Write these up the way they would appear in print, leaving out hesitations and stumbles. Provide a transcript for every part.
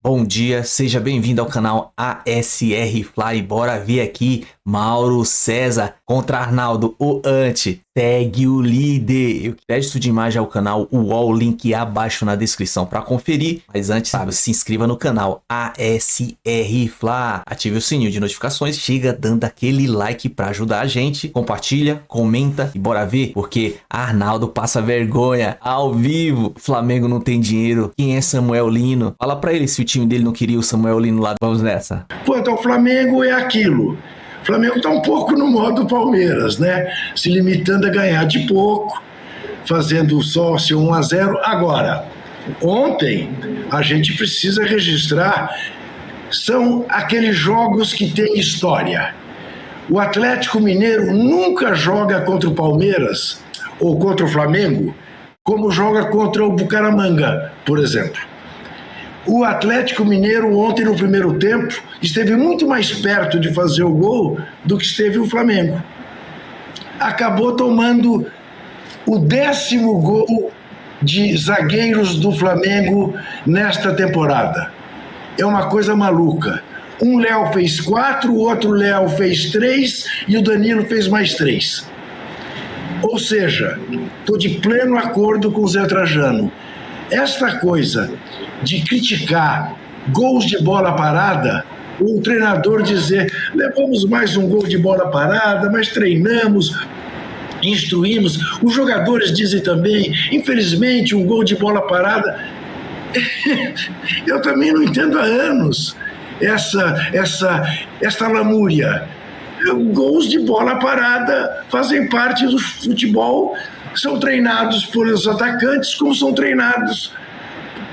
Bom dia, seja bem-vindo ao canal ASR Fly. Bora ver aqui Mauro César contra Arnaldo, o Ante. Segue o líder. Eu crédito de imagem ao canal UOL, link abaixo na descrição para conferir. Mas antes, sabe, se inscreva no canal ASR Fly. Ative o sininho de notificações, chega dando aquele like para ajudar a gente. Compartilha, comenta e bora ver, porque Arnaldo passa vergonha ao vivo. O Flamengo não tem dinheiro. Quem é Samuel Lino? Fala para ele se o time dele não queria o Samuel Lino lá. Vamos nessa. Quanto ao Flamengo, é aquilo. O Flamengo está um pouco no modo Palmeiras, né? Se limitando a ganhar de pouco, fazendo só seu 1-0. Agora, ontem, a gente precisa registrar, são aqueles jogos que têm história. O Atlético Mineiro nunca joga contra o Palmeiras ou contra o Flamengo como joga contra o Bucaramanga, por exemplo. O Atlético Mineiro ontem no primeiro tempo esteve muito mais perto de fazer o gol do que esteve o Flamengo. Acabou tomando o 10º gol de zagueiros do Flamengo nesta temporada. É uma coisa maluca. Um Léo fez 4, o outro Léo fez 3 e o Danilo fez mais 3. Ou seja, estou de pleno acordo com o Zé Trajano. Esta coisa de criticar gols de bola parada, o treinador dizer, levamos mais um gol de bola parada, mas treinamos, instruímos. Os jogadores dizem também, infelizmente, um gol de bola parada. Eu também não entendo há anos essa lamúria. Gols de bola parada fazem parte do futebol, são treinados pelos atacantes como são treinados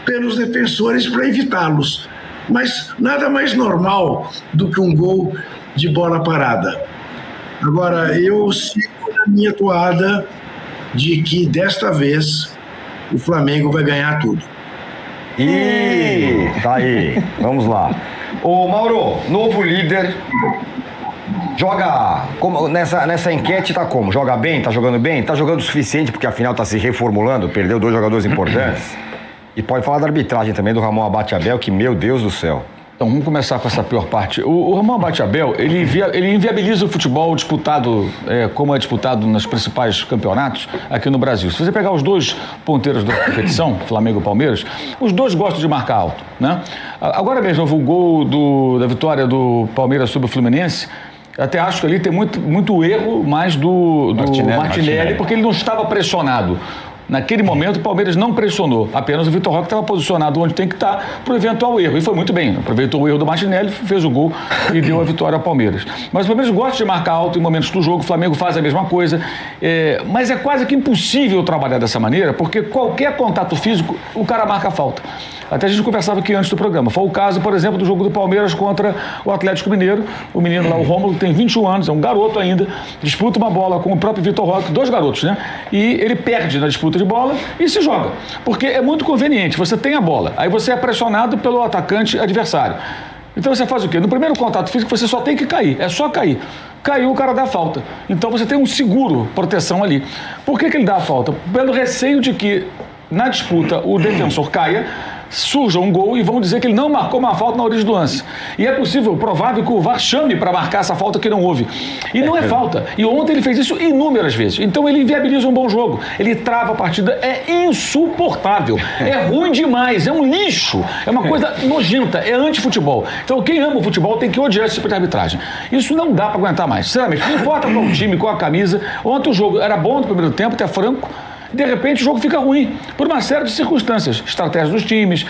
pelos defensores para evitá-los. Mas nada mais normal do que um gol de bola parada. Agora, eu sigo na minha toada de que desta vez o Flamengo vai ganhar tudo. Tá aí, vamos lá. Ô Mauro, novo líder, joga como, nessa enquete tá como? Joga bem? Tá jogando bem? Tá jogando o suficiente porque afinal tá se reformulando, perdeu 2 jogadores importantes. E pode falar da arbitragem também do Ramon Abate Abel, que meu Deus do céu. Então, vamos começar com essa pior parte. O Ramon Abate Abel, ele inviabiliza o futebol disputado, como é disputado nos principais campeonatos aqui no Brasil. Se você pegar os 2 ponteiros da competição, Flamengo e Palmeiras, os 2 gostam de marcar alto, né? Agora mesmo, o gol da vitória do Palmeiras sobre o Fluminense, até acho que ali tem muito erro mais do Martinelli, porque ele não estava pressionado. Naquele momento, o Palmeiras não pressionou. Apenas o Vitor Roque estava posicionado onde tem que estar para o eventual erro. E foi muito bem. Aproveitou o erro do Martinelli, fez o gol e deu a vitória ao Palmeiras. Mas o Palmeiras gosta de marcar alto em momentos do jogo. O Flamengo faz a mesma coisa. Mas é quase que impossível trabalhar dessa maneira, porque qualquer contato físico, o cara marca falta. Até a gente conversava aqui antes do programa. Foi o caso, por exemplo, do jogo do Palmeiras contra o Atlético Mineiro. O menino lá, o Rômulo, tem 21 anos, é um garoto ainda, disputa uma bola com o próprio Vitor Roque, 2 garotos, né? E ele perde na disputa de bola e se joga. Porque é muito conveniente, você tem a bola, aí você é pressionado pelo atacante adversário. Então você faz o quê? No primeiro contato físico você só tem que cair, é só cair. Caiu, o cara dá a falta. Então você tem um seguro, proteção ali. Por que ele dá a falta? Pelo receio de que na disputa o defensor caia, surja um gol e vão dizer que ele não marcou uma falta na origem do lance. E é possível, provável que o VAR chame para marcar essa falta que não houve. E não é falta. E ontem ele fez isso inúmeras vezes. Então ele inviabiliza um bom jogo. Ele trava a partida. É insuportável. É ruim demais. É um lixo. É uma coisa nojenta. É anti-futebol. Então quem ama o futebol tem que odiar esse tipo de arbitragem. Isso não dá para aguentar mais. Sinceramente, não importa qual time, qual a camisa. Ontem o jogo era bom no primeiro tempo, até franco. De repente o jogo fica ruim, por uma série de circunstâncias, estratégias dos times,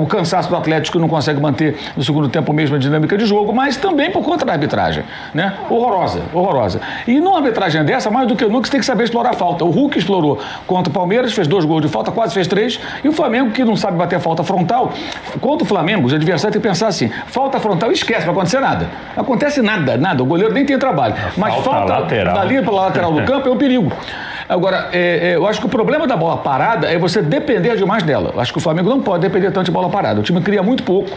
o cansaço do Atlético que não consegue manter no segundo tempo a mesma dinâmica de jogo, mas também por conta da arbitragem, né? Horrorosa. E numa arbitragem dessa, mais do que nunca, você tem que saber explorar a falta. O Hulk explorou contra o Palmeiras, fez 2 gols de falta, quase fez 3, e o Flamengo, que não sabe bater a falta frontal, contra o Flamengo, os adversários têm que pensar assim, falta frontal, esquece, não vai acontecer nada. Não acontece nada, o goleiro nem tem trabalho. Mas falta lateral. dali para a lateral do campo é um perigo. Agora, eu acho que o problema da bola parada é você depender demais dela. Eu acho que o Flamengo não pode depender tanto de bola parada. O time cria muito pouco,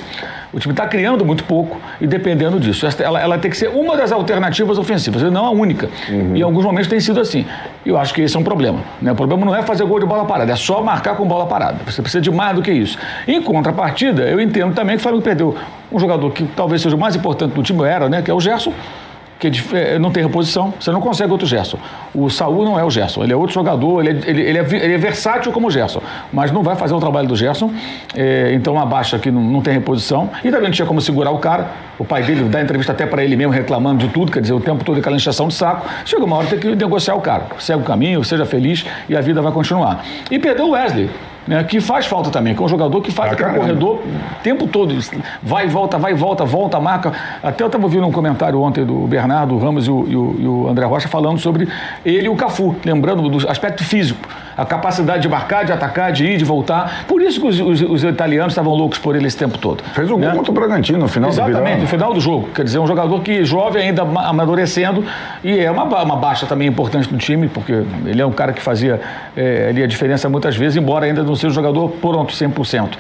o time está criando muito pouco e dependendo disso. Ela tem que ser uma das alternativas ofensivas, e não a única. E em alguns momentos tem sido assim. E eu acho que esse é um problema, né? O problema não é fazer gol de bola parada, é só marcar com bola parada. Você precisa de mais do que isso. Em contrapartida, eu entendo também que o Flamengo perdeu um jogador que talvez seja o mais importante do time, né? Que é o Gerson, que não tem reposição, você não consegue outro Gerson. O Saúl não é o Gerson, ele é outro jogador, ele é versátil como o Gerson, mas não vai fazer o trabalho do Gerson, então a baixa que não tem reposição, e também não tinha como segurar o cara. O pai dele dá entrevista até para ele mesmo reclamando de tudo, quer dizer, o tempo todo aquela encheção de saco. Chega uma hora tem que negociar o cara, segue o caminho, seja feliz e a vida vai continuar. E perdeu o Wesley, né, que faz falta também, que é um jogador que faz aquele corredor o tempo todo, vai e volta, marca. Até eu estava ouvindo um comentário ontem do Bernardo Ramos e o André Rocha falando sobre ele e o Cafu, lembrando do aspecto físico, a capacidade de marcar, de atacar, de ir, de voltar. Por isso que os italianos estavam loucos por ele esse tempo todo. Fez um gol contra o Bragantino no final do jogo. Exatamente, no final do jogo. Quer dizer, um jogador que jovem, ainda amadurecendo, e é uma baixa também importante do time, porque ele é um cara que fazia ali a diferença muitas vezes, embora ainda não seja um jogador pronto 100%.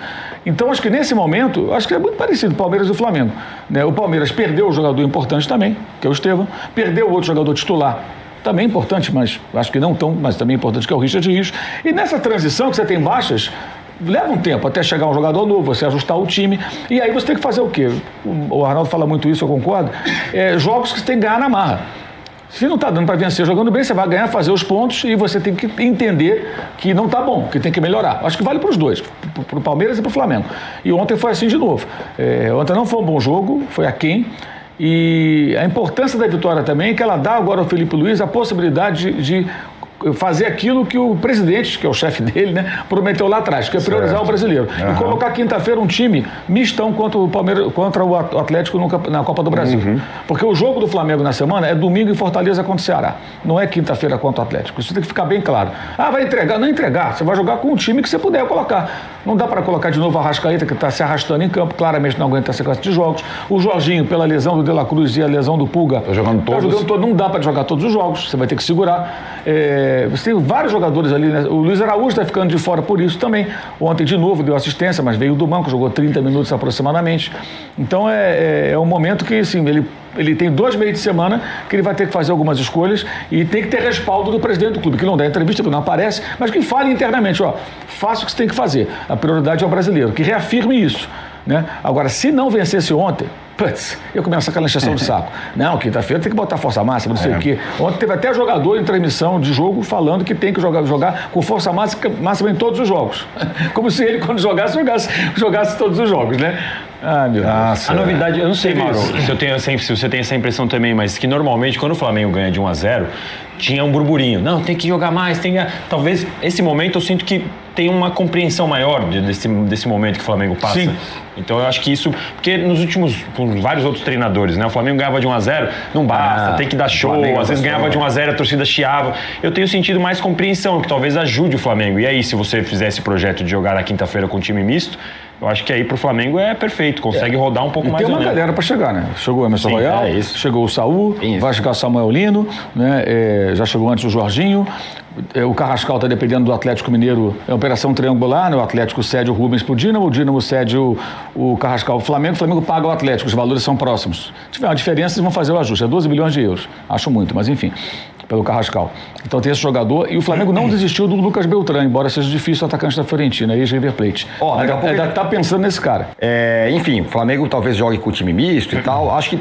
Então, acho que nesse momento, acho que é muito parecido o Palmeiras e o Flamengo, né? O Palmeiras perdeu um jogador importante também, que é o Estevão, perdeu outro jogador titular, também importante, mas acho que não tão, mas também importante, que é o Richard Rios. E nessa transição que você tem baixas, leva um tempo até chegar um jogador novo, você ajustar o time, e aí você tem que fazer o quê? O Arnaldo fala muito isso, eu concordo, jogos que você tem que ganhar na marra. Se não está dando para vencer jogando bem, você vai ganhar, fazer os pontos, e você tem que entender que não está bom, que tem que melhorar. Acho que vale para os dois, para o Palmeiras e para o Flamengo. E ontem foi assim de novo. Ontem não foi um bom jogo, foi aquém. E a importância da vitória também é que ela dá agora ao Felipe Luiz a possibilidade de fazer aquilo que o presidente, que é o chefe dele, né, prometeu lá atrás, que é priorizar o brasileiro. E colocar quinta-feira um time mistão contra o Palmeiras, contra o Atlético na Copa do Brasil. Porque o jogo do Flamengo na semana é domingo em Fortaleza contra o Ceará. Não é quinta-feira contra o Atlético. Isso tem que ficar bem claro. Vai entregar? Não entregar. Você vai jogar com o time que você puder colocar. Não dá para colocar de novo a Arrascaeta, que está se arrastando em campo, claramente não aguenta a sequência de jogos. O Jorginho, pela lesão do De La Cruz e a lesão do Pulga, está jogando todos. Não dá para jogar todos os jogos. Você vai ter que segurar. Você tem vários jogadores ali, né? O Luiz Araújo está ficando de fora por isso também. Ontem, de novo, deu assistência, mas veio do banco, jogou 30 minutos aproximadamente. Então, é um momento que, assim, ele tem 2 meios de semana que ele vai ter que fazer algumas escolhas e tem que ter respaldo do presidente do clube, que não dá entrevista, que não aparece, mas que fale internamente, faça o que você tem que fazer. A prioridade é o brasileiro, que reafirme isso, né? Agora, se não vencesse ontem, eu começo aquela encheção de saco. Não, quinta-feira tem que botar força máxima, não sei o quê. Ontem teve até jogador em transmissão de jogo falando que tem que jogar com força máxima em todos os jogos. Como se ele, quando jogasse todos os jogos, né? Meu Deus. A novidade, eu não sei, Mauro, se você tem essa impressão também, mas que normalmente quando o Flamengo ganha de 1-0, tinha um burburinho. Não, tem que jogar mais, talvez esse momento eu sinto que tem uma compreensão maior desse momento que o Flamengo passa. Sim. Então eu acho que isso, porque nos últimos, com vários outros treinadores, né? O Flamengo ganhava de 1-0, não basta, tem que dar show, às vezes ganhava de 1-0, a torcida chiava. Eu tenho sentido mais compreensão, que talvez ajude o Flamengo. E aí, se você fizer esse projeto de jogar na quinta-feira com time misto, eu acho que aí pro Flamengo é perfeito, consegue rodar um pouco mais. Tem uma galera para chegar, né? Chegou o Emerson Royal, chegou o Saúl, vai chegar o Samuel Lino, né? Já chegou antes o Jorginho. O Carrascal está dependendo do Atlético Mineiro, é operação triangular, né? O Atlético cede o Rubens pro Dínamo, o Dínamo cede o Carrascal pro Flamengo, o Flamengo paga o Atlético, os valores são próximos. Se tiver uma diferença, eles vão fazer o ajuste, é 12 milhões de euros, acho muito, mas enfim, pelo Carrascal. Então tem esse jogador, e o Flamengo não desistiu do Lucas Beltrán, embora seja difícil o atacante da Fiorentina, ex-River Plate. Ainda tá pensando nesse cara. Enfim, o Flamengo talvez jogue com o time misto e tal, acho que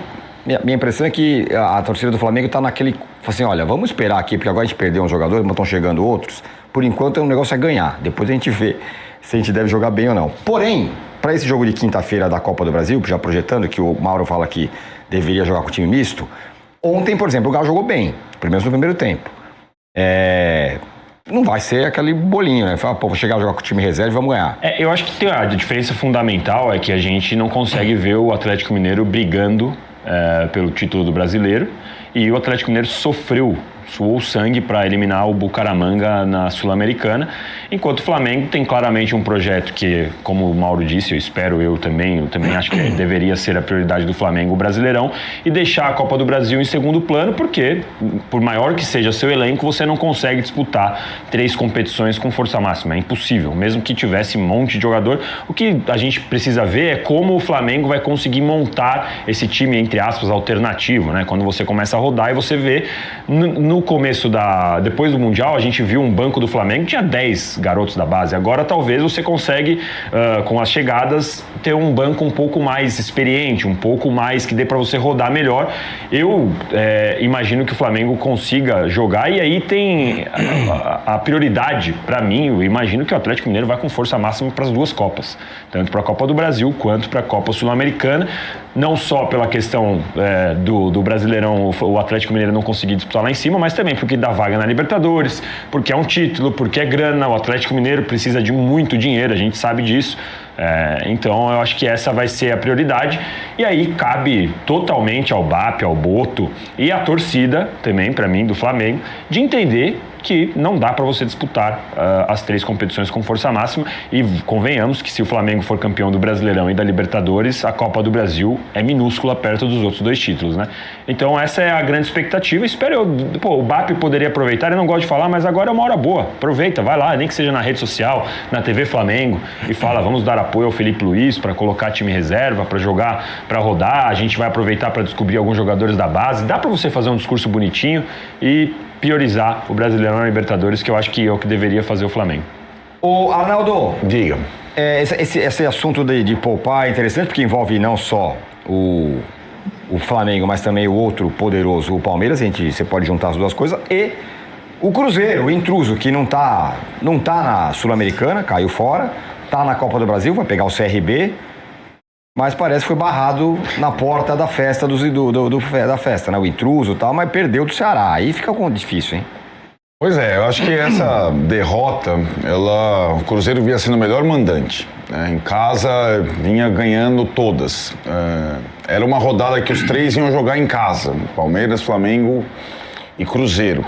minha impressão é que a torcida do Flamengo está naquele... assim, olha, vamos esperar aqui, porque agora a gente perdeu um jogador, mas estão chegando outros. Por enquanto, o negócio é ganhar. Depois a gente vê se a gente deve jogar bem ou não. Porém, para esse jogo de quinta-feira da Copa do Brasil, já projetando, que o Mauro fala que deveria jogar com o time misto, ontem, por exemplo, o Galo jogou bem, pelo menos no primeiro tempo. Não vai ser aquele bolinho, né? Fala, vou chegar a jogar com o time reserva e vamos ganhar. Eu acho que a diferença fundamental é que a gente não consegue ver o Atlético Mineiro brigando pelo título do Brasileiro, e o Atlético Mineiro sofreu suou sangue para eliminar o Bucaramanga na Sul-Americana, enquanto o Flamengo tem claramente um projeto que, como o Mauro disse, eu também acho que deveria ser a prioridade do Flamengo, o Brasileirão, e deixar a Copa do Brasil em segundo plano, porque, por maior que seja seu elenco, você não consegue disputar 3 competições com força máxima, é impossível, mesmo que tivesse um monte de jogador. O que a gente precisa ver é como o Flamengo vai conseguir montar esse time, entre aspas, alternativo, né? Quando você começa a rodar e você vê, no começo depois do Mundial, a gente viu um banco do Flamengo, tinha 10 garotos da base, agora talvez você consegue, com as chegadas, ter um banco um pouco mais experiente, um pouco mais que dê para você rodar melhor. Eu imagino que o Flamengo consiga jogar, e aí tem a prioridade para mim. Eu imagino que o Atlético Mineiro vai com força máxima para as 2 Copas, tanto para a Copa do Brasil quanto para a Copa Sul-Americana, não só pela questão do Brasileirão, o Atlético Mineiro não conseguir disputar lá em cima, mas também porque dá vaga na Libertadores, porque é um título, porque é grana. O Atlético Mineiro precisa de muito dinheiro, a gente sabe disso. Então eu acho que essa vai ser a prioridade, e aí cabe totalmente ao BAP, ao Boto e à torcida também, para mim, do Flamengo, de entender que não dá para você disputar as 3 competições com força máxima, e convenhamos que se o Flamengo for campeão do Brasileirão e da Libertadores, a Copa do Brasil é minúscula perto dos outros 2 títulos, né? Então essa é a grande expectativa. O BAP poderia aproveitar, eu não gosto de falar, mas agora é uma hora boa, aproveita, vai lá, nem que seja na rede social, na TV Flamengo, e fala, vamos dar apoio ao Felipe Luiz para colocar time reserva, para jogar, para rodar, a gente vai aproveitar para descobrir alguns jogadores da base. Dá para você fazer um discurso bonitinho e priorizar o Brasileirão na Libertadores, que eu acho que é o que deveria fazer o Flamengo. Ô, Arnaldo, Diga. Esse assunto de poupar é interessante, porque envolve não só o Flamengo, mas também o outro poderoso, o Palmeiras. Você pode juntar as 2 coisas. E o Cruzeiro, o intruso, que não tá na Sul-Americana, caiu fora, tá na Copa do Brasil, vai pegar o CRB, mas parece que foi barrado na porta da festa, da festa, né? O intruso e tal, mas perdeu do Ceará. Aí fica difícil, hein? Pois é, eu acho que essa derrota, o Cruzeiro vinha sendo o melhor mandante, né? Em casa vinha ganhando todas. Era uma rodada que os 3 iam jogar em casa, Palmeiras, Flamengo e Cruzeiro.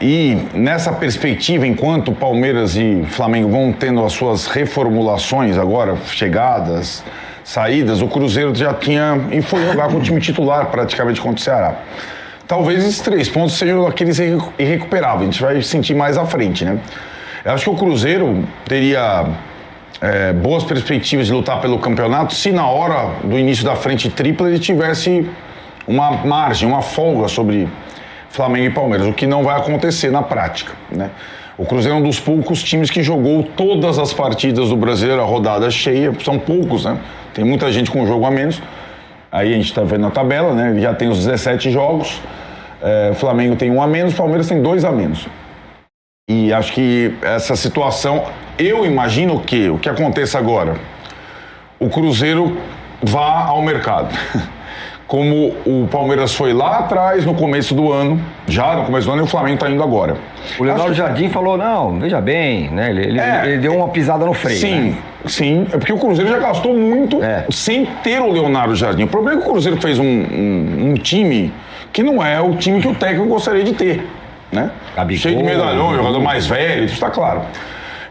E nessa perspectiva, enquanto Palmeiras e Flamengo vão tendo as suas reformulações agora, chegadas, saídas, o Cruzeiro já tinha e foi jogar com o time titular praticamente contra o Ceará. Talvez esses 3 pontos sejam aqueles irrecuperáveis, a gente vai sentir mais à frente, né? Eu acho que o Cruzeiro teria boas perspectivas de lutar pelo campeonato se na hora do início da frente tripla ele tivesse uma margem, uma folga sobre Flamengo e Palmeiras, o que não vai acontecer na prática, né? O Cruzeiro é um dos poucos times que jogou todas as partidas do Brasileiro, a rodada cheia, são poucos, né? Tem muita gente com um jogo a menos, aí a gente está vendo a tabela, né? Ele já tem os 17 jogos, o Flamengo tem 1 a menos, o Palmeiras tem 2 a menos. E acho que essa situação, eu imagino que o que aconteça agora, o Cruzeiro vá ao mercado. Como o Palmeiras foi lá atrás, no começo do ano, e o Flamengo está indo agora. O Leonardo Jardim falou, não, veja bem, né? Ele deu uma pisada no freio. Sim, né? Sim, é porque o Cruzeiro já gastou muito sem ter o Leonardo Jardim. O problema é que o Cruzeiro fez um time que não é o time que o técnico gostaria de ter, né? Gabigol, cheio de medalhões, jogador mais velho, isso está claro.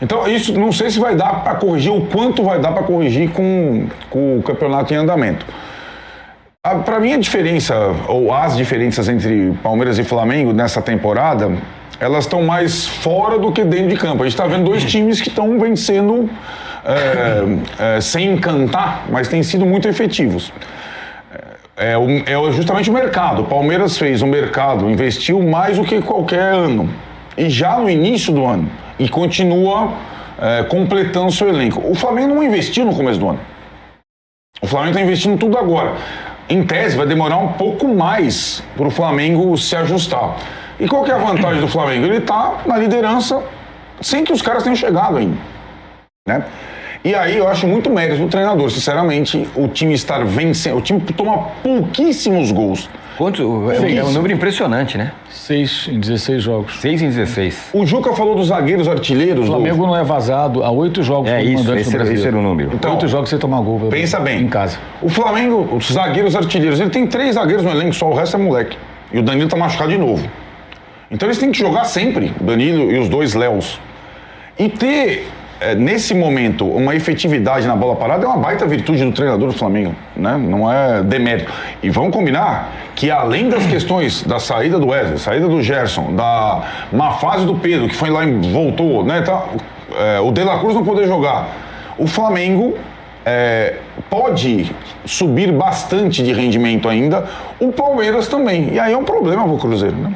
Então, isso não sei se vai dar para corrigir, o quanto vai dar para corrigir com o campeonato em andamento. Para mim, a diferença, ou as diferenças entre Palmeiras e Flamengo nessa temporada, elas estão mais fora do que dentro de campo. A gente está vendo 2 times que estão vencendo sem encantar, mas têm sido muito efetivos. É justamente o mercado. O Palmeiras fez o mercado, investiu mais do que qualquer ano. E já no início do ano. E continua completando o seu elenco. O Flamengo não investiu no começo do ano. O Flamengo está investindo tudo agora. Em tese, vai demorar um pouco mais para o Flamengo se ajustar. E qual que é a vantagem do Flamengo? Ele está na liderança sem que os caras tenham chegado ainda, né? E aí eu acho muito mérito do treinador, sinceramente, o time estar vencendo. O time toma pouquíssimos gols. Quanto? É um número impressionante, né? 6 em 16 jogos. 6 em 16. O Juca falou dos zagueiros artilheiros. O Flamengo não é vazado há 8 jogos como mandante no Brasil. Esse era o número. Então, 8 jogos sem tomar gol. Pensa bem. Em casa. O Flamengo, os zagueiros artilheiros, ele tem 3 zagueiros no elenco só, o resto é moleque. E o Danilo tá machucado de novo. Então eles têm que jogar sempre, o Danilo e os dois Léos. E ter, nesse momento, uma efetividade na bola parada é uma baita virtude do treinador do Flamengo, né? Não é demérito. E vamos combinar que além das questões da saída do Wesley, saída do Gerson, da má fase do Pedro, que foi lá e voltou, né? O De La Cruz não poder jogar. O Flamengo pode subir bastante de rendimento ainda, o Palmeiras também. E aí é um problema para o Cruzeiro, né?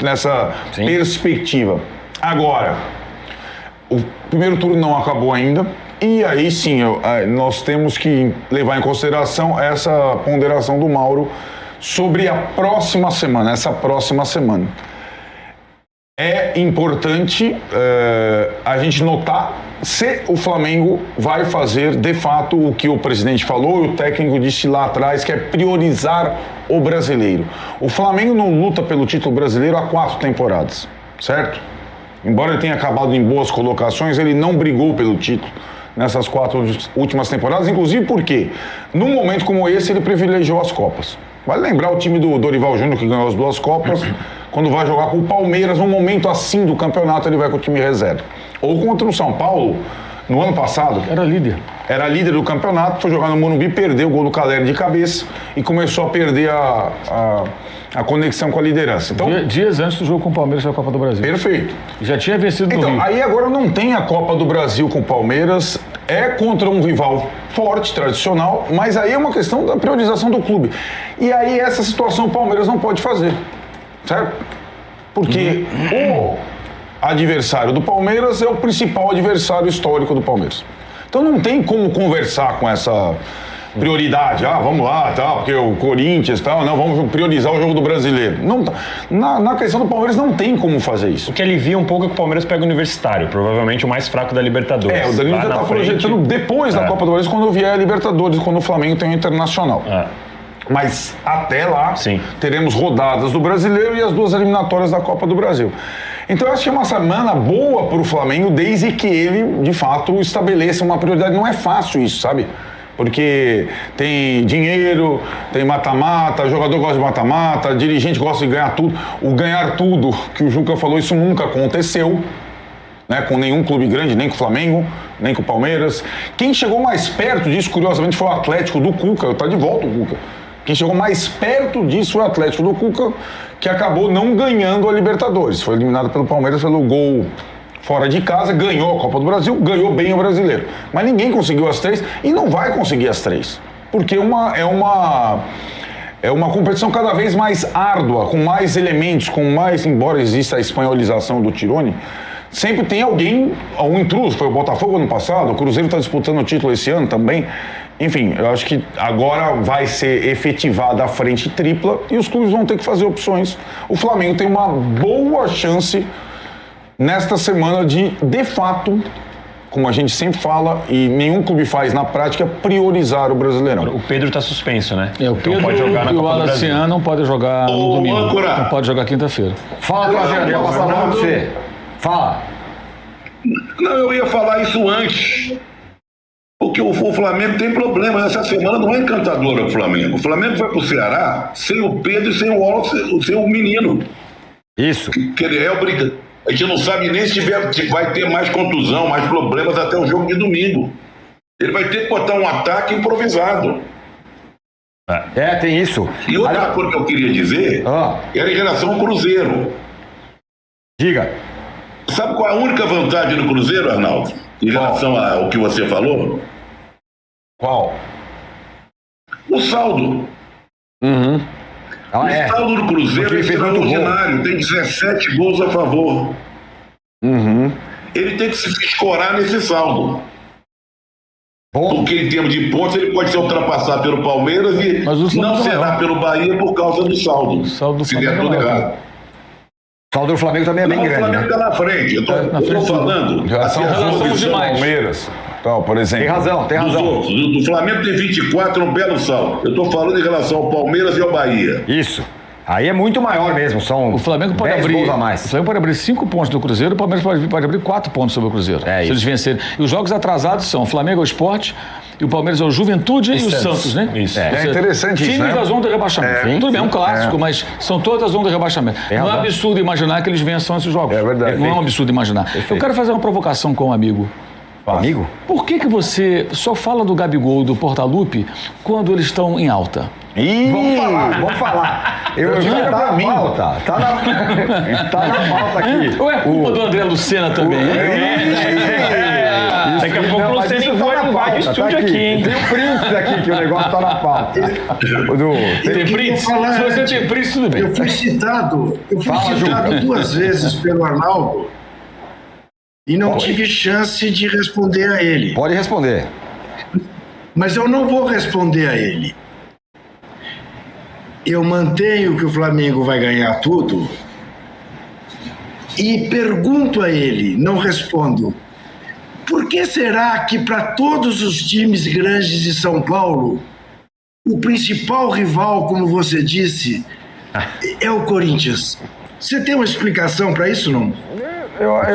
Nessa perspectiva. Agora, o primeiro turno não acabou ainda, e aí sim, nós temos que levar em consideração essa ponderação do Mauro sobre a próxima semana, essa próxima semana. É importante a gente notar se o Flamengo vai fazer, de fato, o que o presidente falou e o técnico disse lá atrás, que é priorizar o brasileiro. O Flamengo não luta pelo título brasileiro há 4 temporadas, certo? Embora ele tenha acabado em boas colocações, ele não brigou pelo título nessas 4 últimas temporadas, inclusive porque, num momento como esse, ele privilegiou as Copas. Vale lembrar o time do Dorival Júnior, que ganhou as 2 Copas, quando vai jogar com o Palmeiras, num momento assim do campeonato, ele vai com o time reserva. Ou contra o São Paulo, no ano passado. Era líder do campeonato, foi jogar no Morumbi, perdeu o gol do Caleri de cabeça e começou a perder a conexão com a liderança. Então, dias antes do jogo com o Palmeiras da Copa do Brasil. Perfeito. Já tinha vencido no Rio. Então, aí agora não tem a Copa do Brasil com o Palmeiras, é contra um rival forte, tradicional, mas aí é uma questão da priorização do clube. E aí essa situação o Palmeiras não pode fazer, certo? Porque o adversário do Palmeiras é o principal adversário histórico do Palmeiras. Então não tem como conversar com essa prioridade, vamos lá, tal, porque o Corinthians, tal, não, vamos priorizar o jogo do brasileiro. Não, na questão do Palmeiras não tem como fazer isso. O que alivia um pouco é que o Palmeiras pega o Universitário, provavelmente o mais fraco da Libertadores. O Danilo já está projetando depois da Copa do Brasil, quando vier a Libertadores, quando o Flamengo tem o Internacional. Mas até lá, teremos rodadas do Brasileiro e as 2 eliminatórias da Copa do Brasil. Então eu acho que é uma semana boa para o Flamengo, desde que ele, de fato, estabeleça uma prioridade. Não é fácil isso, sabe? Porque tem dinheiro, tem mata-mata, jogador gosta de mata-mata, dirigente gosta de ganhar tudo. O ganhar tudo, que o Juca falou, isso nunca aconteceu, né, com nenhum clube grande, nem com o Flamengo, nem com o Palmeiras. Quem chegou mais perto disso, curiosamente, foi o Atlético do Cuca. Tá de volta o Cuca. Quem chegou mais perto disso foi o Atlético do Cuca, que acabou não ganhando a Libertadores. Foi eliminado pelo Palmeiras pelo gol fora de casa, ganhou a Copa do Brasil, ganhou bem o Brasileiro. Mas ninguém conseguiu as 3 e não vai conseguir as 3. Porque é uma competição cada vez mais árdua, com mais elementos, embora exista a espanholização do Tironi, sempre tem alguém, um intruso. Foi o Botafogo ano passado, o Cruzeiro está disputando o título esse ano também. Enfim, eu acho que agora vai ser efetivada a frente tripla e os clubes vão ter que fazer opções. O Flamengo tem uma boa chance nesta semana de fato, como a gente sempre fala, e nenhum clube faz na prática, priorizar o Brasileirão. O Pedro está suspenso, né? O Pedro pode jogar na e o Copa do Brasil. Alacian não pode jogar no domingo. Não pode jogar quinta-feira. Fala, Trajano, ia passar mal pra você. Fala. Não, eu ia falar isso antes. Porque o Flamengo tem problema. Essa semana não é encantadora o Flamengo. O Flamengo vai pro Ceará sem o Pedro e sem o Wallace, sem o menino. Isso. Que ele é obrigado. A gente não sabe nem se vai ter mais contusão, mais problemas até o jogo de domingo. Ele vai ter que botar um ataque improvisado. Tem isso. E outra coisa que eu queria dizer era em relação ao Cruzeiro. Diga. Sabe qual é a única vantagem do Cruzeiro, Arnaldo? Em relação ao que você falou? Qual? O saldo. O saldo do Cruzeiro é extraordinário. Tem 17 gols a favor. Ele tem que se escorar nesse saldo. Porque em termos de pontos ele pode ser ultrapassado pelo Palmeiras e não será pelo Bahia por causa do saldo. Se der tudo errado. O saldo do Flamengo também é bem grande. O Flamengo está na frente. Eu estou falando. Em relação aos Palmeiras, por exemplo. Tem razão. Do Flamengo tem 24, um belo saldo. Eu estou falando em relação ao Palmeiras e ao Bahia. Isso. Aí é muito maior mesmo, são O Flamengo pode 10 abrir. gols a mais. O Flamengo pode abrir 5 pontos do Cruzeiro, o Palmeiras pode abrir 4 pontos sobre o Cruzeiro. É se isso. eles vencerem. E os jogos atrasados são: o Flamengo é o Sport, e o Palmeiras é o Juventude e o Santos, né? Isso. Ou seja, interessante isso, times né? da zona do rebaixamento. Sim, Tudo bem, é um sim. clássico, mas são todas da zona do rebaixamento. Tem Não é razão. absurdo imaginar que eles vençam esses jogos. É verdade. Não é um absurdo imaginar. Eu quero fazer uma provocação com um amigo. Amigo? Por que você só fala do Gabigol e do Portaluppi quando eles estão em alta? Vamos falar. Eu já tá na pauta. Tá na pauta aqui. Ou é culpa do André Lucena também? Daqui a pouco o Lucena invade o estúdio aqui, hein? Tem prints aqui que o negócio tá na pauta. Tem prints? falar Se você antes. tem prints, tudo bem. Eu fui citado Fala, Juca. 2 vezes pelo Arnaldo e não tive chance de responder a ele. Pode responder. Mas eu não vou responder a ele. Eu mantenho que o Flamengo vai ganhar tudo e pergunto a ele, não respondo. Por que será que para todos os times grandes de São Paulo, o principal rival, como você disse, é o Corinthians? Você tem uma explicação para isso, não?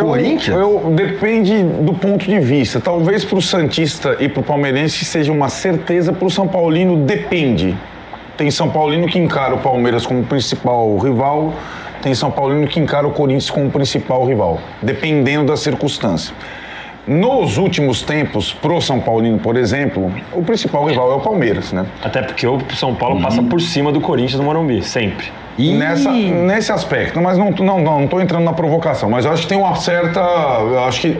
Corinthians? Depende do ponto de vista. Talvez para o Santista e para o Palmeirense seja uma certeza, para o São Paulino depende. Tem São Paulino que encara o Palmeiras como principal rival, tem São Paulino que encara o Corinthians como principal rival, dependendo da circunstância. Nos últimos tempos, pro São Paulino, por exemplo, o principal rival é o Palmeiras, né? Até porque o São Paulo passa por cima do Corinthians no Morumbi, sempre. Nesse aspecto, mas não estou entrando na provocação, mas eu acho que tem uma certa, eu acho que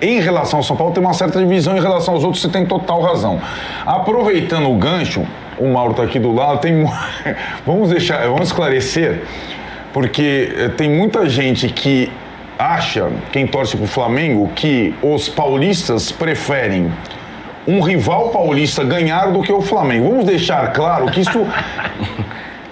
em relação ao São Paulo tem uma certa divisão, em relação aos outros você tem total razão. Aproveitando o gancho, o Mauro está aqui do lado, vamos esclarecer, porque tem muita gente que acha, quem torce para o Flamengo, que os paulistas preferem um rival paulista ganhar do que o Flamengo. Vamos deixar claro que isso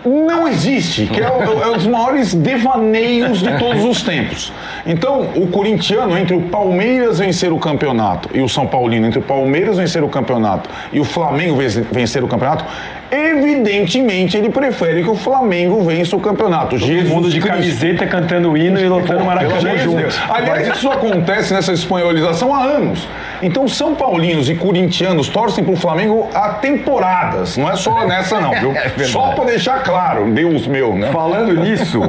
não existe, que é um dos maiores devaneios de todos os tempos. Então, o corintiano, entre o Palmeiras vencer o campeonato e o São Paulino, entre o Palmeiras vencer o campeonato e o Flamengo vencer o campeonato, evidentemente ele prefere que o Flamengo vença o campeonato. Todo mundo de camiseta cantando o hino e lotando o Maracanã junto. Aliás, isso acontece nessa espanholização há anos. Então, São Paulinos e corintianos torcem para o Flamengo há temporadas. Não é só nessa, não, viu? Só para deixar claro, Deus meu, né? Falando nisso,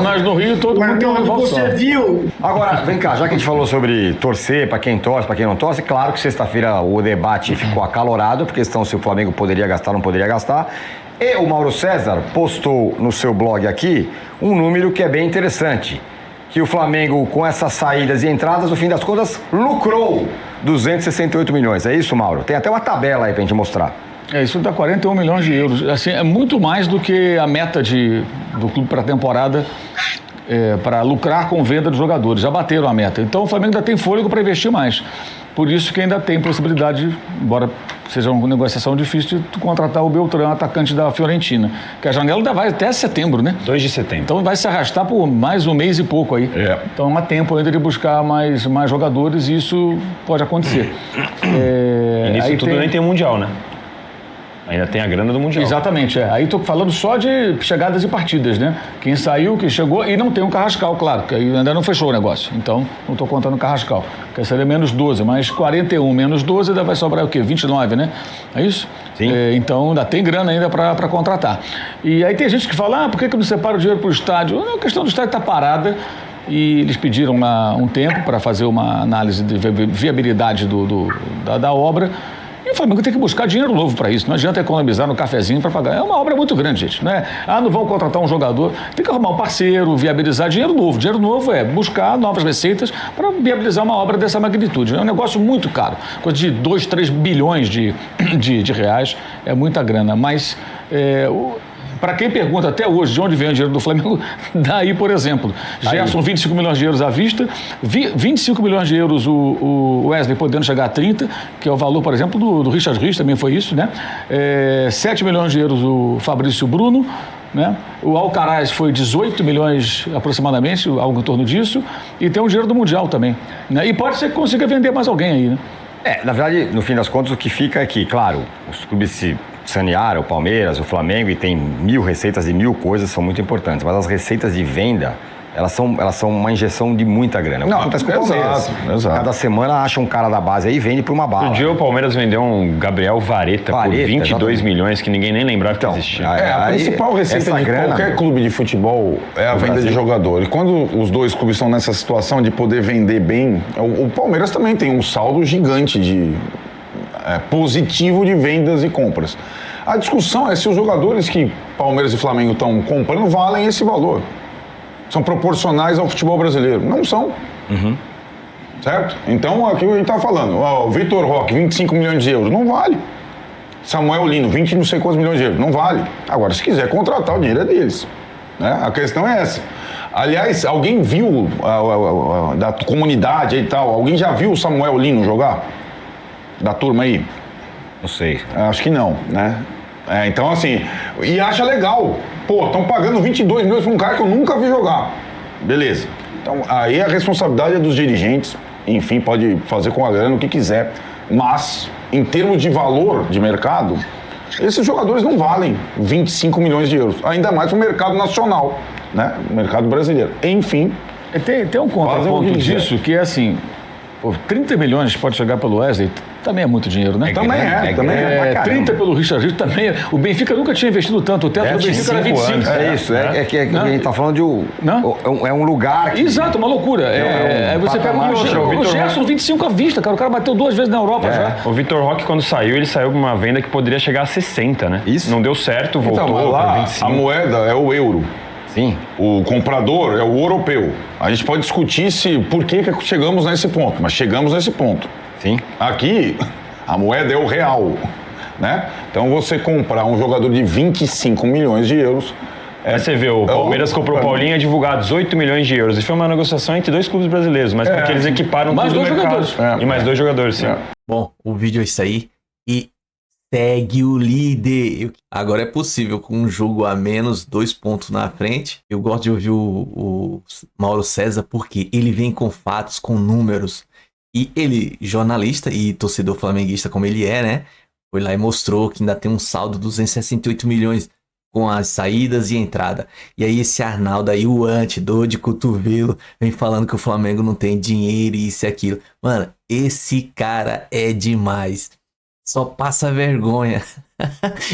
Mas no Rio todo mundo tem um rival só. Você viu? agora, vem cá, já que a gente falou sobre torcer, pra quem torce, pra quem não torce, claro que sexta-feira o debate ficou acalorado, por questão se o Flamengo poderia gastar ou não poderia gastar. E o Mauro César postou no seu blog aqui um número que é bem interessante, que o Flamengo, com essas saídas e entradas, no fim das contas, lucrou 268 milhões. É isso, Mauro? Tem até uma tabela aí pra gente mostrar. Isso dá 41 milhões de euros. Assim, é muito mais do que a meta do clube para a temporada para lucrar com venda de jogadores. Já bateram a meta. Então o Flamengo ainda tem fôlego para investir mais. Por isso que ainda tem possibilidade, embora seja uma negociação difícil, de contratar o Beltrán, atacante da Fiorentina. Que a janela ainda vai até setembro, né? 2 de setembro. Então vai se arrastar por mais um mês e pouco aí. Então há tempo ainda de buscar mais jogadores e isso pode acontecer. E nisso aí tudo nem tem o Mundial, né? Ainda tem a grana do Mundial. Exatamente, Aí estou falando só de chegadas e partidas, né? Quem saiu, quem chegou, e não tem um Carrascal, claro, que ainda não fechou o negócio. Então, não estou contando o Carrascal. Que seria menos 12, mas 41 menos 12 ainda vai sobrar o quê? 29, né? É isso? Sim. Então, ainda tem grana ainda para contratar. E aí tem gente que fala, por que não separa o dinheiro para o estádio? A questão do estádio está parada. E eles pediram lá um tempo para fazer uma análise de viabilidade da obra. E o Flamengo tem que buscar dinheiro novo para isso. Não adianta economizar no cafezinho para pagar. É uma obra muito grande, gente. Não é? Não vão contratar um jogador. Tem que arrumar um parceiro, viabilizar dinheiro novo. Dinheiro novo é buscar novas receitas para viabilizar uma obra dessa magnitude. É um negócio muito caro. Coisa de 2, 3 bilhões de reais. É muita grana. Mas para quem pergunta até hoje de onde vem o dinheiro do Flamengo, daí, por exemplo, Gerson, 25 milhões de euros à vista, 25 milhões de euros o Wesley podendo chegar a 30, que é o valor, por exemplo, do Richard Rios, também foi isso, né? 7 milhões de euros o Fabrício Bruno, né? O Alcaraz foi 18 milhões aproximadamente, algo em torno disso, e tem o dinheiro do Mundial também, né? E pode ser que consiga vender mais alguém aí, né? Na verdade, no fim das contas, o que fica é que, claro, os clubes se sanear o Palmeiras, o Flamengo, e tem 1000 receitas e 1000 coisas, são muito importantes. Mas as receitas de venda, elas são uma injeção de muita grana. Não, acontece com o Palmeiras. exato. Cada semana acha um cara da base aí e vende por uma bala. Um dia o Palmeiras vendeu um Gabriel Vareta por 22 exatamente. milhões, que ninguém nem lembrava que existia. A principal receita de qualquer clube de futebol é a venda de jogador. E quando os dois clubes estão nessa situação de poder vender bem, o Palmeiras também tem um saldo gigante de positivo de vendas e compras. A discussão é se os jogadores que Palmeiras e Flamengo estão comprando valem esse valor. São proporcionais ao futebol brasileiro. Não são. Certo? Então, aqui a gente está falando. O Vitor Roque, 25 milhões de euros. Não vale. Samuel Lino, 20 não sei quantos milhões de euros. Não vale. Agora, se quiser contratar, o dinheiro é deles. Né? A questão é essa. Aliás, alguém viu da comunidade e tal, alguém já viu o Samuel Lino jogar? Da turma aí? Não sei. Acho que não, né? Então, assim, e acha legal. Pô, estão pagando 22 milhões para um cara que eu nunca vi jogar. Beleza. Então, aí a responsabilidade é dos dirigentes. Enfim, pode fazer com a grana o que quiser. Mas, em termos de valor de mercado, esses jogadores não valem 25 milhões de euros. Ainda mais para o mercado nacional, né? O mercado brasileiro. Enfim. Tem um contraponto disso que é assim... Pô, 30 milhões pode chegar pelo Wesley, também é muito dinheiro, né? Também é. 30 pelo Richard Rios também é. O Benfica nunca tinha investido tanto, o teto do Benfica era 25. Anos. É isso, a gente tá falando de um lugar que... Exato, uma loucura. Aí você pega o Gerson, 25 à vista, cara. O cara bateu 2 vezes na Europa já. O Vitor Roque, quando saiu, ele saiu com uma venda que poderia chegar a 60, né? Isso. Não deu certo, voltou Então, para lá, 25. a moeda é o euro. Sim. O comprador é o europeu. A gente pode discutir por que chegamos nesse ponto, mas chegamos nesse ponto. Sim. Aqui, a moeda é o real, né? Então, você comprar um jogador de 25 milhões de euros... Aí você vê, o Palmeiras comprou o Paulinho, é divulgado 18 milhões de euros. E foi uma negociação entre 2 clubes brasileiros, mas porque eles equiparam mais tudo no 2 mercado. jogadores. E mais 2 jogadores, sim. Bom, o vídeo é isso aí. E segue o líder. Agora é possível, com um jogo a menos, 2 pontos na frente. Eu gosto de ouvir o Mauro César, porque ele vem com fatos, com números. E ele, jornalista e torcedor flamenguista como ele é, né? Foi lá e mostrou que ainda tem um saldo de 268 milhões com as saídas e entrada. E aí esse Arnaldo aí, o dor de cotovelo, vem falando que o Flamengo não tem dinheiro e isso e aquilo. Mano, esse cara é demais. Só passa vergonha.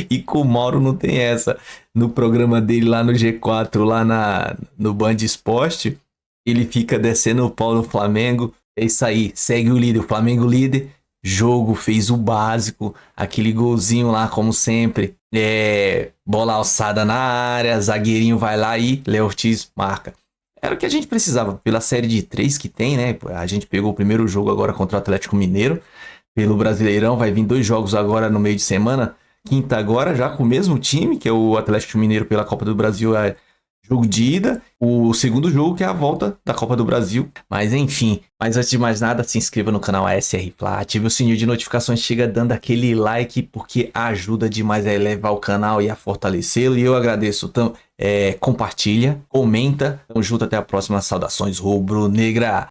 E com o Mauro não tem essa. No programa dele lá no G4, lá no Band Esporte, ele fica descendo o pau no Flamengo. É isso aí, segue o líder, o Flamengo líder. Jogo, fez o básico, aquele golzinho lá como sempre. Bola alçada na área, zagueirinho vai lá e Léo Ortiz marca. Era o que a gente precisava, pela série de 3 que tem, né? A gente pegou o primeiro jogo agora contra o Atlético Mineiro. Pelo Brasileirão, vai vir 2 jogos agora no meio de semana. Quinta agora, já com o mesmo time, que é o Atlético Mineiro pela Copa do Brasil, é jogo de ida. O segundo jogo, que é a volta da Copa do Brasil. Mas enfim, mas antes de mais nada, se inscreva no canal ASR Fla, ative o sininho de notificações, chega dando aquele like, porque ajuda demais a elevar o canal e a fortalecê-lo. E eu agradeço, então, compartilha, comenta. Tamo junto, até a próxima. Saudações rubro-negra.